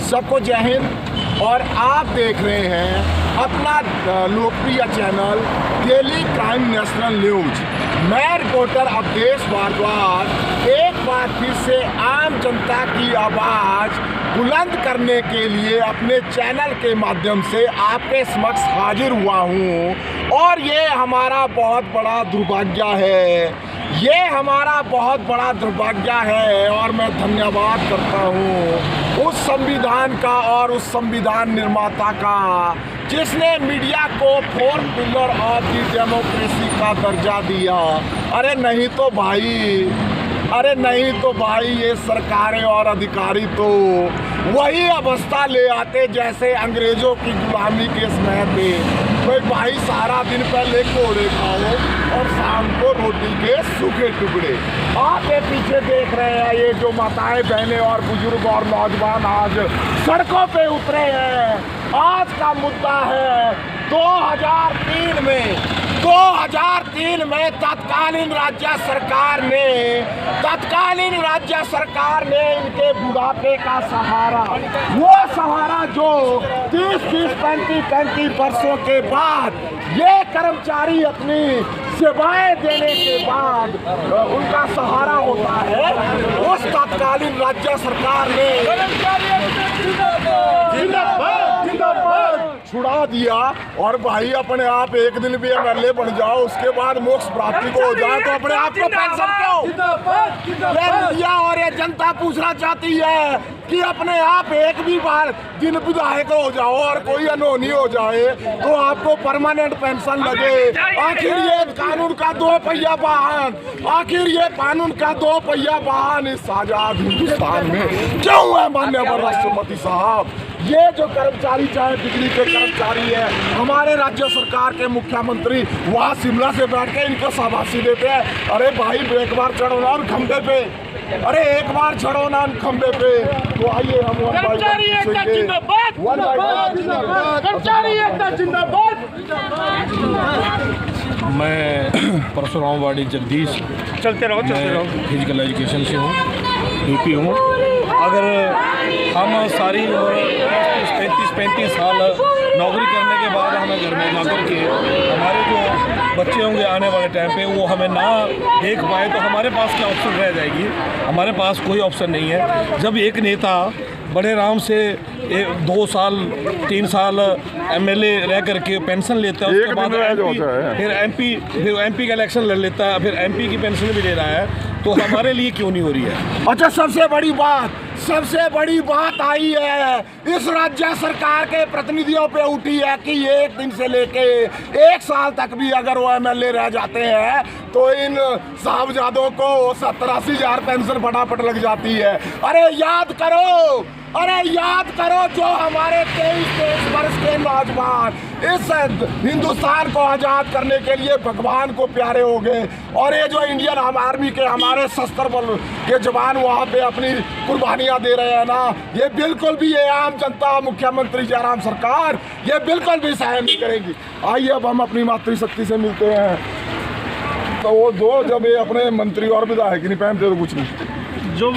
सबको जय हिंद। और आप देख रहे हैं अपना लोकप्रिय channel daily crime national news. मैं रिपोर्टर अवधेश भारद्वाज एक बार फिर से आम जनता की आवाज़ बुलंद करने के लिए अपने चैनल के माध्यम से आपके समक्ष हाजिर हुआ हूँ। और ये हमारा बहुत बड़ा दुर्भाग्य है, ये हमारा बहुत बड़ा दुर्भाग्य है। और मैं धन्यवाद करता हूँ उस संविधान का और उस संविधान निर्माता का जिसने मीडिया को fourth pillar of the democracy का दर्जा दिया। अरे नहीं तो भाई ये सरकारें और अधिकारी तो वही अवस्था ले आते जैसे अंग्रेज़ों की गुलामी के समय पे। भाई सारा दिन पहले कोड़े खाओ और शाम को रोटी के सूखे टुकड़े। आप ये पीछे देख रहे हैं ये जो माताएं बहनें और बुजुर्ग और नौजवान आज सड़कों पे उतरे हैं। आज का मुद्दा है 2003 में तत्कालीन राज्य सरकार ने इनके बुढ़ापे का सहारा, वो सहारा जो 30-35 वर्षों के बाद ये कर्मचारी अपनी सेवाएं देने के बाद उनका सहारा होता है, उस तत्कालीन राज्य सरकार ने छुड़ा दिया। और भाई अपने आप एक दिन भी एमएलए बन जाओ उसके बाद मोक्ष प्राप्ति को हो जाए तो अपने आप को पेंशन क्यों? मीडिया और ये जनता पूछना चाहती है कि अपने आप एक भी बार दिन विधायक हो जाओ और कोई अनहोनी हो जाए तो आपको परमानेंट पेंशन लगे। आखिर ये कानून का दो पहिया वाहन इस आजाद हिंदुस्तान में क्यों है? माननीय राष्ट्रपति साहब, ये जो कर्मचारी चाहे बिजली के कर्मचारी है, हमारे राज्य सरकार के मुख्यमंत्री वहाँ शिमला से बैठ के इनको शाबाशी देते हैं। अरे भाई एक बार चढ़ो ना उन खंबे पे, तो आइए हम मैं परशुराम वाड़ी जगदीश चलते रहो फिजिकल एजुकेशन से हूँ, यूपी हूँ। अगर हम सारी उम्र 35 साल नौकरी करने के बाद हमें घर में ना करके हमारे जो बच्चे होंगे आने वाले टाइम पे वो हमें ना देख पाए तो हमारे पास क्या ऑप्शन रह जाएगी? हमारे पास कोई ऑप्शन नहीं है। जब एक नेता बड़े आराम से 2 साल 3 साल एमएलए रह करके पेंशन लेता है, उसके बाद फिर एमपी का इलेक्शन लड़ लेता है, फिर एमपी की पेंशन भी ले रहा है, तो हमारे लिए क्यों नहीं हो रही है? अच्छा, सबसे बड़ी बात आई है इस राज्य सरकार के प्रतिनिधियों पे उठी है कि एक दिन से लेके 1 साल तक भी अगर वो एमएलए रह जाते हैं तो इन साहबजादों को 70-80 हज़ार पेंशन फटाफट लग जाती है। अरे याद करो जो हमारे 23 वर्ष के नौजवान इस हिंदुस्तान को आज़ाद करने के लिए भगवान को प्यारे हो गए। और ये जो इंडियन आर्मी के हमारे सशस्त्र बल के जवान वहाँ पे अपनी कुर्बानियाँ दे रहे हैं ना, ये बिल्कुल भी ये आम जनता मुख्यमंत्री जयराम सरकार ये बिल्कुल भी सहन नहीं करेगी। आइए अब हम अपनी मातृशक्ति से मिलते हैं। तो वो दो जब ये अपने मंत्री और विधायक नहीं पहनते तो कुछ नहीं। जो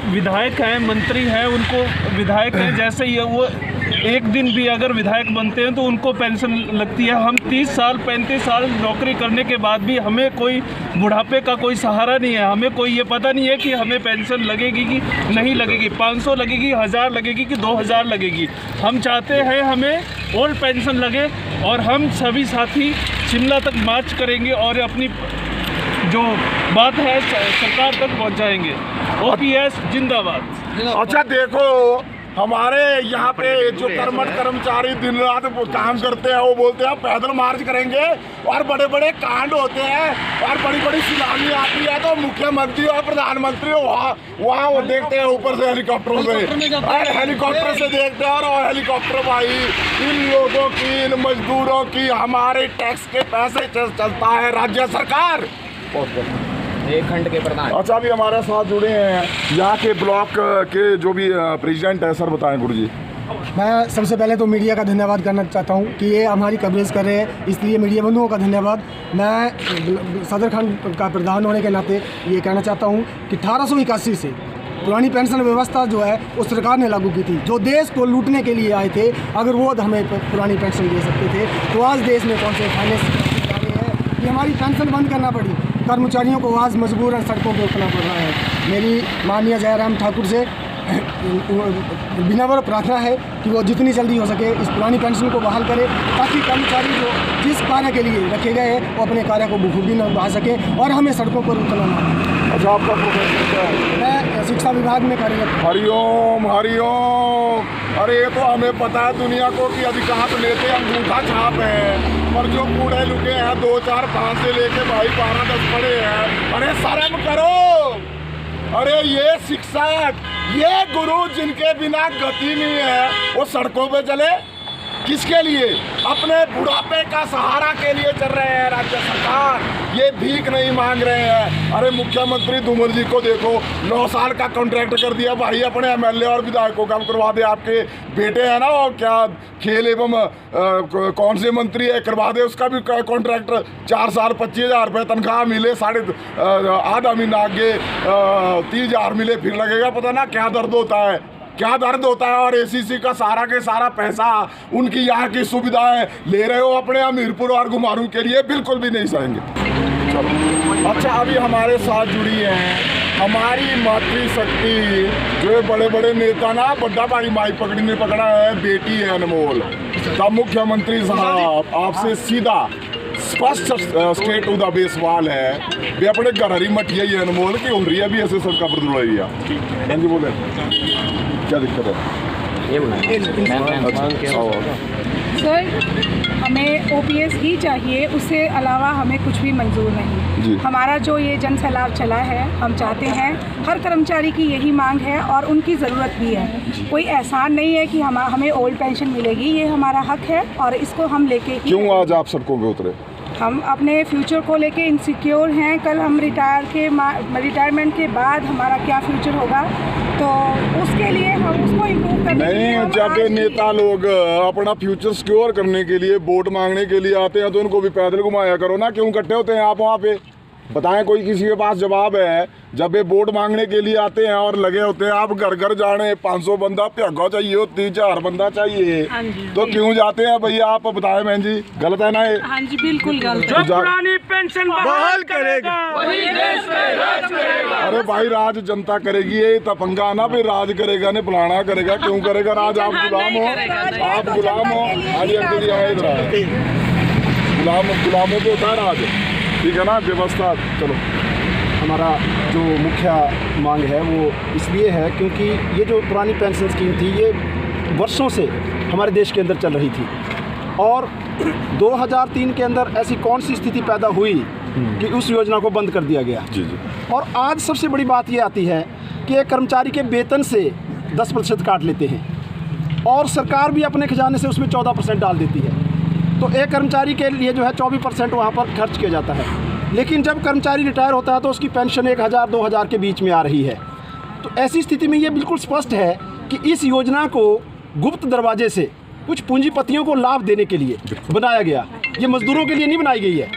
विधायक हैं, मंत्री हैं, उनको विधायक हैं जैसे ही वो एक दिन भी अगर विधायक बनते हैं तो उनको पेंशन लगती है। हम 30 साल 35 साल नौकरी करने के बाद भी हमें कोई बुढ़ापे का कोई सहारा नहीं है। हमें कोई ये पता नहीं है कि हमें पेंशन लगेगी कि नहीं लगेगी, 500 लगेगी, 1000 लगेगी कि 2000 लगेगी। हम चाहते हैं हमें ओल्ड पेंशन लगे और हम सभी साथी शिमला तक मार्च करेंगे और अपनी जो बात है सरकार तक पहुंचाएंगे। ओपीएस जिंदाबाद। अच्छा देखो, हमारे यहाँ पे जो कर्मचारी दिन रात काम करते हैं वो बोलते हैं पैदल मार्च करेंगे और बड़े बड़े कांड होते हैं और बड़ी बड़ी सुनामी आती है तो मुख्यमंत्री और प्रधानमंत्री वहाँ वो देखते हैं ऊपर से हेलीकॉप्टरों से देखते हैं। और हेलीकॉप्टर भाई इन लोगों की, इन मजदूरों की, हमारे टैक्स के पैसे चलता है राज्य सरकार। एक खंड के प्रधान। अच्छा, अभी हमारे साथ जुड़े हैं यहाँ के ब्लॉक के जो भी प्रेसिडेंट है, सर बताएं गुरु जी। मैं सबसे पहले तो मीडिया का धन्यवाद करना चाहता हूँ कि ये हमारी कवरेज कर रहे हैं, इसलिए मीडिया बंधुओं का धन्यवाद। मैं सदर खंड का प्रधान होने के नाते ये कहना चाहता हूँ कि 1881 से पुरानी पेंशन व्यवस्था जो है वो सरकार ने लागू की थी। जो देश को लूटने के लिए आए थे, अगर वो हमें पुरानी पेंशन दे सकते थे तो आज देश में कौन से फाइनेंस आ रहे हैं कि हमारी पेंशन बंद करना पड़ी। कर्मचारियों को आज मजबूरन सड़कों पर उतरना पड़ रहा है। मेरी माननीय जयराम ठाकुर से विनम्र प्रार्थना है कि वो जितनी जल्दी हो सके इस पुरानी पेंशन को बहाल करें, ताकि कर्मचारी जो जिस कार्य के लिए रखे गए हैं वो अपने कार्य को बखूबी निभा सकें और हमें सड़कों पर उतरना ना पड़े। अच्छा, आपका प्रोफेशन क्या है? मैं शिक्षा विभाग में कार्यरत। हरिओम हरिओम। अरे ये तो हमें पता है दुनिया को कि अधिकांश नेता अंगूठा छाप है, पर जो कूड़े लुके हैं 2, 4, 5 से लेके भाई 12, 10 पड़े हैं। अरे शर्म करो। अरे ये शिक्षक, ये गुरु जिनके बिना गति नहीं है, वो सड़कों पे चले किसके लिए? अपने बुढ़ापे का सहारा के लिए चल रहे हैं। राज्य सरकार ये भीख नहीं मांग रहे हैं। अरे मुख्यमंत्री धूमल जी को देखो, 9 साल का कॉन्ट्रैक्ट कर दिया भाई, अपने एमएलए और विधायकों का करवा दे। आपके बेटे हैं ना, और क्या खेल एवं कौन से मंत्री है, करवा दे उसका भी कॉन्ट्रैक्ट। 4 साल 25,000 रुपये तनख्वाह मिले, आधा महीना आगे 30,000 मिले, फिर लगेगा पता ना क्या दर्द होता है, क्या दर्द होता है। और एसीसी का सारा के सारा पैसा, उनकी यहाँ की सुविधाएं ले रहे हो अपने हमीरपुर और घुमारू के लिए, बिल्कुल भी नहीं सहेंगे। अच्छा, अभी हमारे साथ जुड़ी हैं हमारी मातृशक्ति, जो बड़े बड़े नेता ना, बड्डा भाई माइक पकड़ने पकड़ा है, बेटी है अनमोल। तब मुख्यमंत्री साहब आपसे सीधा स्पष्ट स्टेट टू द बेस सवाल है, वे अपने घर हरी मटिया ही अनमोल की उम्र है भी ऐसे सबका बदल है जी, बोले क्या दिक्कत है? सर, हमें ओपीएस ही चाहिए, उससे अलावा हमें कुछ भी मंजूर नहीं। हमारा जो ये जन सैलाब चला है, हम चाहते हैं, हर कर्मचारी की यही मांग है और उनकी ज़रूरत भी है। कोई एहसान नहीं है कि हमें ओल्ड पेंशन मिलेगी, ये हमारा हक है और इसको हम लेके ही। क्यों आज आप सड़कों पे उतरे? हम अपने फ्यूचर को लेके इनसिक्योर हैं। कल हम रिटायरमेंट के बाद हमारा क्या फ्यूचर होगा, तो उसके लिए हम उसको इम्प्रूव करने के लिए। जब नेता लोग अपना फ्यूचर सिक्योर करने के लिए वोट मांगने के लिए आते हैं तो उनको भी पैदल घुमाया करो ना, क्यों इकट्ठे होते हैं आप वहाँ पे? बताएं, कोई किसी के पास जवाब है? जब ये वोट मांगने के लिए आते हैं और लगे होते हैं आप घर घर जाने, 500 बंदा प्यागा चाहिए, 3-4 बंदा चाहिए, तो क्यों जाते हैं भैया? आप बताएं बहन जी, गलत है ना ये? हाँ जी, बिल्कुल गलत। जो पुरानी पेंशन बहाल करेगा वही देश में राज करेगा। अरे भाई, राज जनता करेगी, ये तपंगा ना भी राज करेगा ने फलाना करेगा। क्यों करेगा राज? आप गुलाम हो, आप गुलाम हो। आज अंकल आए इधर, गुलामों को होता है राज, ठीक है ना, व्यवस्था। चलो, हमारा जो मुख्य मांग है वो इसलिए है क्योंकि ये जो पुरानी पेंशन स्कीम थी, ये वर्षों से हमारे देश के अंदर चल रही थी और 2003 के अंदर ऐसी कौन सी स्थिति पैदा हुई कि उस योजना को बंद कर दिया गया। जी जी। और आज सबसे बड़ी बात ये आती है कि एक कर्मचारी के वेतन से 10% काट लेते हैं और सरकार भी अपने खजाने से उसमें 14% डाल देती है। तो एक कर्मचारी के लिए जो है 24% वहाँ पर खर्च किया जाता है। लेकिन जब कर्मचारी रिटायर होता है तो उसकी पेंशन 1,000-2,000 के बीच में आ रही है। तो ऐसी स्थिति में ये बिल्कुल स्पष्ट है कि इस योजना को गुप्त दरवाजे से कुछ पूंजीपतियों को लाभ देने के लिए बनाया गया। ये मजदूरों के लिए नहीं बनाई गई है,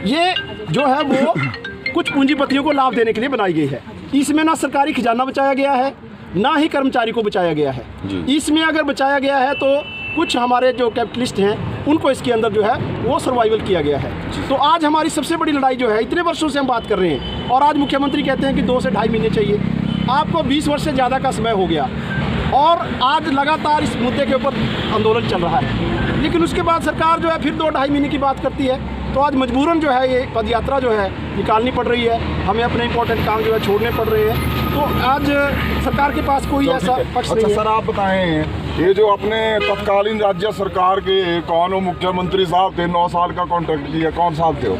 ये जो है वो कुछ पूंजीपतियों को लाभ देने के लिए बनाई गई है। इसमें ना सरकारी खजाना बचाया गया है, ना ही कर्मचारी को बचाया गया है। इसमें अगर बचाया गया है तो कुछ हमारे जो कैपिटलिस्ट हैं उनको इसके अंदर जो है वो सर्वाइवल किया गया है। तो आज हमारी सबसे बड़ी लड़ाई जो है, इतने वर्षों से हम बात कर रहे हैं और आज मुख्यमंत्री कहते हैं कि 2 से ढाई महीने चाहिए। आपको 20 वर्ष से ज़्यादा का समय हो गया और आज लगातार इस मुद्दे के ऊपर आंदोलन चल रहा है, लेकिन उसके बाद सरकार जो है फिर 2-2.5 महीने की बात करती है। तो आज मजबूरन जो है ये पदयात्रा जो है निकालनी पड़ रही है, हमें अपने इंपॉर्टेंट काम जो है छोड़ने पड़ रहे हैं। तो आज सरकार के पास कोई ऐसा पक्ष नहीं है। सर, आप बताएं, ये जो अपने तत्कालीन राज्य सरकार के कौन मुख्यमंत्री साहब थे, 9 साल का कॉन्ट्रैक्ट लिया, कौन साहब थे वो?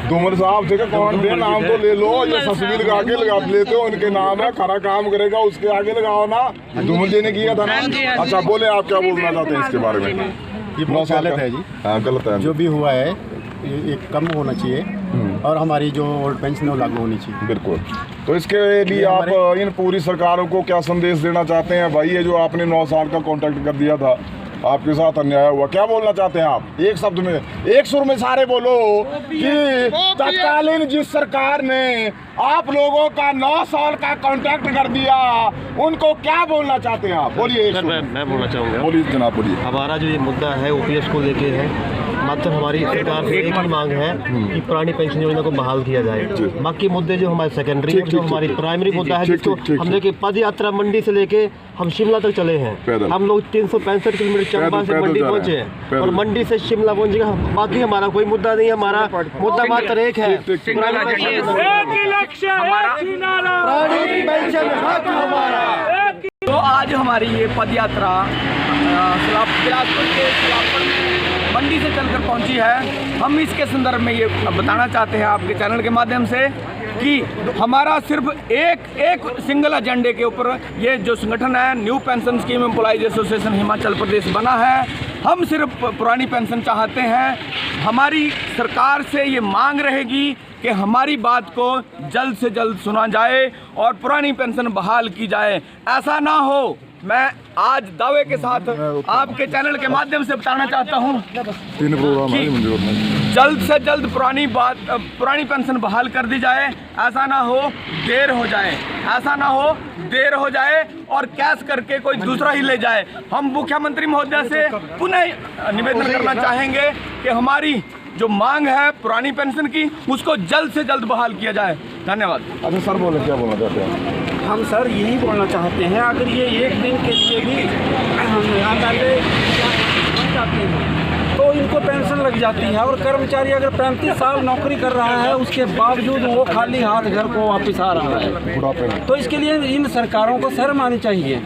धूमल साहब थे? कौन थे? नाम तो ले लो, ये तस्वीर लगा के लगा लेते हो, उनके नाम है, खरा काम करेगा उसके आगे लगाओ ना। धूमल जी ने किया था ना। अच्छा, बोले आप क्या बोलना चाहते हैं इसके बारे में? ये बहुत गलत है जी। हाँ, गलत है। जो भी हुआ है ये कम होना चाहिए और हमारी जो ओल्ड पेंशन वो लागू होनी चाहिए। बिल्कुल। तो इसके लिए आप इन पूरी सरकारों को क्या संदेश देना चाहते हैं? भाई, ये जो आपने 9 साल का कॉन्ट्रैक्ट कर दिया था, आपके साथ अन्याय हुआ, क्या बोलना चाहते हैं आप? एक शब्द में, एक सुर में सारे बोलो कि तत्कालीन जिस सरकार ने आप लोगों का 9 साल का कॉन्ट्रैक्ट कर दिया, उनको क्या बोलना चाहते हैं आप? बोलिए एक सुर में। मैं बोलना चाहूँगा, बोलिए जनाब, बोलिए। हमारा जो ये मुद्दा है ओपीएस को लेके है, मात्र हमारी सरकार से एक ही मांग है कि पुरानी पेंशन योजना को बहाल किया जाए। बाकी मुद्दे जो हमारे सेकेंडरी है, जो हमारी प्राइमरी मुद्दा है, जिसको हम देखिए पद यात्रा मंडी से लेके हम शिमला तक चले हैं। हम लोग 365 किलोमीटर चंबा से मंडी पहुंचे हैं और मंडी से शिमला पहुंचेगा। बाकी हमारा कोई मुद्दा नहीं है, हमारा मुद्दा मात्र एक है, तो आज हमारी ये पद यात्रा बिलासपुर के सिलापड़ में मंडी से चलकर पहुंची है। हम इसके संदर्भ में ये बताना चाहते हैं आपके चैनल के माध्यम से कि हमारा सिर्फ एक सिंगल एजेंडे के ऊपर ये जो संगठन है new pension scheme employees association Himachal Pradesh बना है। हम सिर्फ पुरानी पेंशन चाहते हैं। हमारी सरकार से ये मांग रहेगी कि हमारी बात को जल्द से जल्द सुना जाए और पुरानी पेंशन बहाल की जाए। ऐसा ना हो, मैं आज दावे के साथ आपके चैनल के माध्यम से बताना चाहता हूं कि जल्द से जल्द पुरानी पेंशन बहाल कर दी जाए। ऐसा ना हो देर हो जाए, ऐसा ना हो देर हो जाए और कैश करके कोई दूसरा ही ले जाए। हम मुख्यमंत्री महोदय से पुनः निवेदन करना चाहेंगे कि हमारी जो मांग है पुरानी पेंशन की, उसको जल्द से जल्द बहाल किया जाए। धन्यवाद। अच्छा सर, बोले, क्या बोलना चाहते हैं? हम सर यही बोलना चाहते हैं, अगर ये एक दिन के लिए भी एमएलए बन जाते हैं तो इनको पेंशन लग जाती है, और कर्मचारी अगर 35 साल नौकरी कर रहा है उसके बावजूद वो खाली हाथ घर को वापस आ रहा है, तो इसके लिए इन सरकारों को शर्म आनी चाहिए।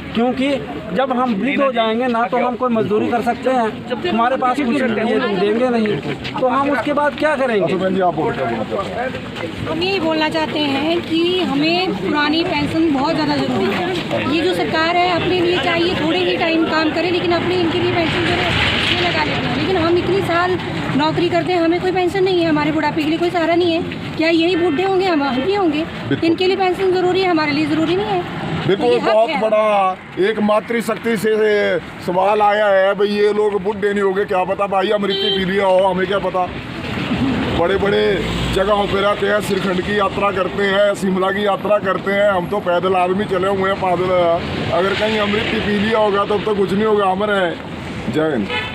क्योंकि जब हम वृद्ध हो जाएंगे ना तो हम कोई मजदूरी कर सकते हैं, हमारे पास कुछ देंगे नहीं, तो हम उसके बाद क्या करेंगे? हम यही बोलना चाहते हैं कि हमें पुरानी पेंशन बहुत ज़्यादा ज़रूरी है। ये जो सरकार है अपने लिए चाहिए थोड़े ही टाइम काम करे, लेकिन अपने इनके लिए पेंशन जो है ये लगा लेते हैं। लेकिन हम इतनी साल नौकरी करते हैं, हमें कोई पेंशन नहीं है, हमारे बुढ़ापे के लिए कोई सहारा नहीं है। क्या यही बूढ़े होंगे, हम भी होंगे? इनके लिए पेंशन ज़रूरी है, हमारे लिए ज़रूरी नहीं है। बिल्कुल, बहुत बड़ा एक मातृशक्ति से सवाल आया है भाई, ये लोग बुढ़े नहीं होंगे, क्या पता भाई अमृति पी लिया हो, हमें क्या पता। बड़े बड़े जगहों पे रहते हैं, श्रीखंड की यात्रा करते हैं, शिमला की यात्रा करते हैं, हम तो पैदल आदमी चले हुए हैं, पैदल। अगर कहीं अमृति पी लिया होगा तब तो कुछ नहीं होगा, अमर है। जय हिंद।